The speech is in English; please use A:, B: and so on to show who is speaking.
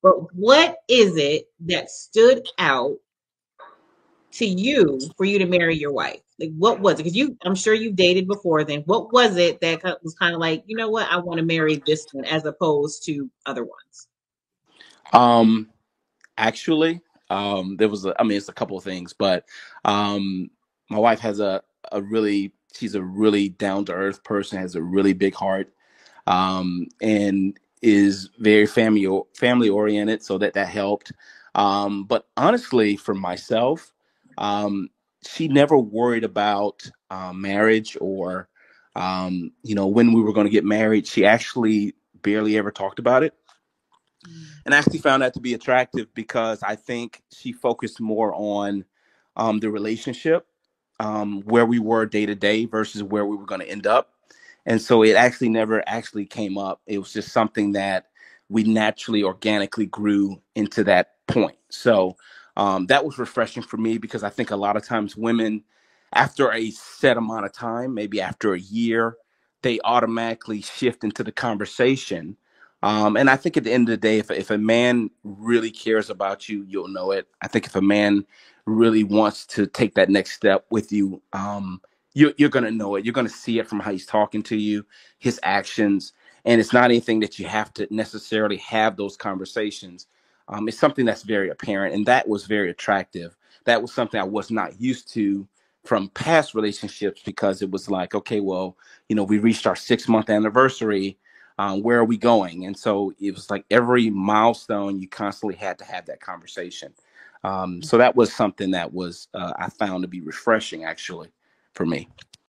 A: But what is it that stood out to you for you to marry your wife? Like, what was it? Because I'm sure you dated before then. What was it that was kind of like, you know what, I want to marry this one as opposed to other ones?
B: Um, Actually, there was I mean, it's a couple of things, but um, my wife has a really, she's a really down to earth person, has a really big heart, and is very family oriented, so that helped. But honestly, for myself, um, she never worried about marriage or when we were going to get married. She actually barely ever talked about it, and I actually found that to be attractive because I think she focused more on the relationship, where we were day to day versus where we were going to end up. And so it actually never actually came up. It was just something that we naturally, organically grew into that point. So that was refreshing for me because I think a lot of times women, after a set amount of time, maybe after a year, they automatically shift into the conversation, and I think at the end of the day, if a man really cares about you, you'll know it. I think if a man really wants to take that next step with you, you're going to know it. You're going to see it from how he's talking to you, his actions. And it's not anything that you have to necessarily have those conversations. It's something that's very apparent. And that was very attractive. That was something I was not used to from past relationships because it was like, okay, well, we reached our 6 month anniversary, where are we going? And so it was like every milestone, you constantly had to have that conversation. So that was something that was I found to be refreshing, actually, for me.